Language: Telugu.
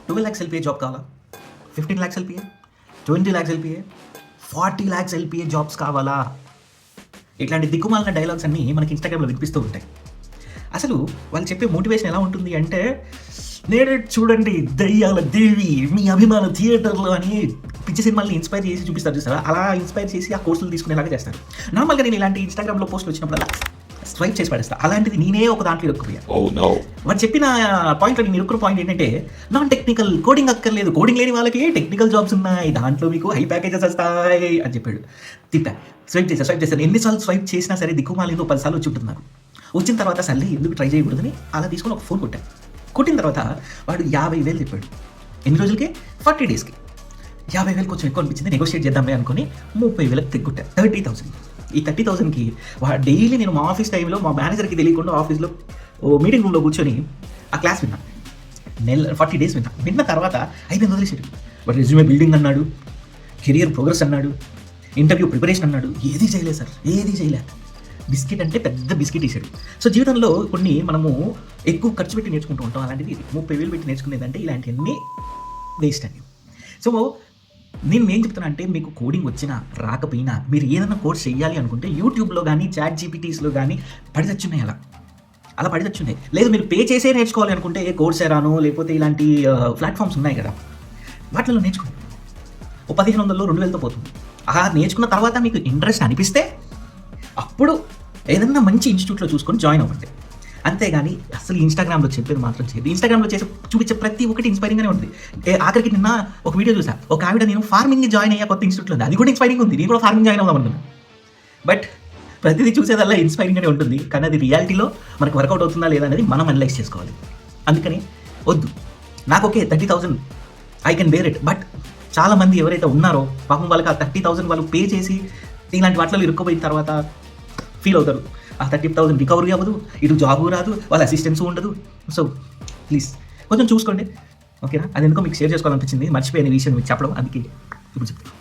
12 lakhs LPA జాబ్ కావాలా, 15 lakhs LPA, 20 lakhs LPA, 40 lakhs LPA jobs కావాలా? ఇట్లాంటి దిక్కుమాలిన డైలాగ్స్ అన్నీ మనకి ఇన్స్టాగ్రామ్లో వినిపిస్తూ ఉంటాయి. అసలు వాళ్ళు చెప్పే మోటివేషన్ ఎలా ఉంటుంది అంటే, నేనే చూడండి దయ్యాల దేవి మీ అభిమాన థియేటర్లో అని పిచ్చి సినిమాల్ని ఇన్స్పైర్ చేసి చూపిస్తారు చూస్తారా, అలా ఇన్స్పైర్ చేసి ఆ కోర్సులు తీసుకునేలాగా చేస్తారు. నార్మల్గా నేను ఇలాంటి ఇన్స్టాగ్రామ్లో పోస్టులు వచ్చినప్పుడు స్వైప్ చేసి పడేస్తాను. అలాంటిది నేనే ఒక దాంట్లో ఇరుక్కుపోయాను. వాడు చెప్పిన పాయింట్లో నేను ఇరుక్కున్న పాయింట్ ఏంటంటే, నాన్ టెక్నికల్ కోడింగ్ అక్కర్లేదు, కోడింగ్ లేని వాళ్ళకి టెక్నికల్ జాబ్స్ ఉన్నాయి, దాంట్లో మీకు హై ప్యాకేజెస్ వస్తాయి అని చెప్పాడు. తిప్పా, స్వైప్ చేశాను. ఎన్నిసార్లు స్వైప్ చేసినా సరే దిక్కుమాలేదు 10 సార్లు వచ్చి ఉంటుంది నాకు. వచ్చిన తర్వాత సర్లే ఎందుకు ట్రై చేయకూడదని అలా తీసుకొని ఒక ఫోన్ కొట్టాను. కొట్టిన తర్వాత వాడు 50,000 చెప్పాడు. ఎన్ని రోజులకి? 40 డేస్కి. 50,000 కొంచెం ఎక్కువ అనిపించింది, నెగోషియేట్ చేద్దామే అనుకుని 30,000 తెగొట్టా. 30,000. ఈ 30,000కి డైలీ నేను మా ఆఫీస్ టైంలో మా మేనేజర్కి తెలియకుండా ఆఫీస్లో మీటింగ్ రూమ్లో కూర్చొని ఆ క్లాస్ విన్నాను. 40 డేస్ విన్న తర్వాత 5,000 వదిలేసాడు. వాడు రెజ్యూమే బిల్డింగ్ అన్నాడు, కెరియర్ ప్రోగ్రెస్ అన్నాడు, ఇంటర్వ్యూ ప్రిపరేషన్ అన్నాడు. ఏది చేయలేదు సార్, ఏది చేయలేదు. బిస్కెట్ అంటే పెద్ద బిస్కెట్ వేసాడు. సో జీవితంలో కొన్ని మనము ఎక్కువ ఖర్చు పెట్టి నేర్చుకుంటూ ఉంటాం. అలాంటిది 30,000 పెట్టి నేర్చుకునేదంటే ఇలాంటివన్నీ వేస్ట్ అండి. సో నేను ఏం చెప్తున్నా అంటే, మీకు కోడింగ్ వచ్చినా రాకపోయినా మీరు ఏదైనా కోర్స్ చేయాలి అనుకుంటే యూట్యూబ్లో కానీ చాట్ జీపీటీస్లో కానీ పడితచ్చున్నాయి. అలా పడితచ్చున్నాయి. లేదు మీరు పే చేసే నేర్చుకోవాలి అనుకుంటే కోర్సెరానో లేకపోతే ఇలాంటి ప్లాట్ఫామ్స్ ఉన్నాయి కదా, వాటిలో నేర్చుకోండి. 1,500 2,000తో పోతుంది. అలా నేర్చుకున్న తర్వాత మీకు ఇంట్రెస్ట్ అనిపిస్తే అప్పుడు ఏదన్నా మంచి ఇన్స్టిట్యూట్లో చూసుకొని జాయిన్ అవ్వండి. అంతేగాని అసలు ఇన్స్టాగ్రామ్లో చెప్పేది మాత్రం చేయదు. ఇన్స్టాగ్రామ్లో చూపించే ప్రతి ఒక్కటి ఇన్స్పైరింగ్గానే ఉంటుంది. ఆఖరికి నిన్న ఒక వీడియో చూసా, ఒక ఆవిడ నేను ఫార్మింగ్ జాయిన్ అయ్యా కొత్త ఇన్స్టిట్యూట్లో ఉంది, అది కూడా ఇన్స్పైరింగ్ ఉంది, నేను కూడా ఫార్మింగ్ జాయిన్ అవుదాం అనుకున్నాను. బట్ ప్రతిదీ చూసేదల్లా ఇన్స్పైరింగ్గానే ఉంటుంది, కానీ అది రియాలిటీలో మనకు వర్కౌట్ అవుతుందా లేదా అనేది మనం అనలైజ్ చేసుకోవాలి. అందుకని వద్దు. నాకు okay 30,000 I can bear it. But చాలామంది ఎవరైతే ఉన్నారో పాపం వాళ్ళకి ఆ 30,000 వాళ్ళు పే చేసి ఇలాంటి వాటిలో ఇరుక్కుపోయిన తర్వాత ఫీల్ అవుతారు. ఆ 30,000 రికవరీ అవ్వదు, ఇటు జాబు రాదు, వాళ్ళ అసిస్టెన్స్ ఉండదు. సో ప్లీజ్ కొంచెం చూసుకోండి, ఓకేనా? అది ఎందుకో మీకు షేర్ చేసుకోవాలనిపించింది, మర్చిపోయిన విషయం మీకు చెప్పడం, అందుకే ఇప్పుడు చెప్తాను.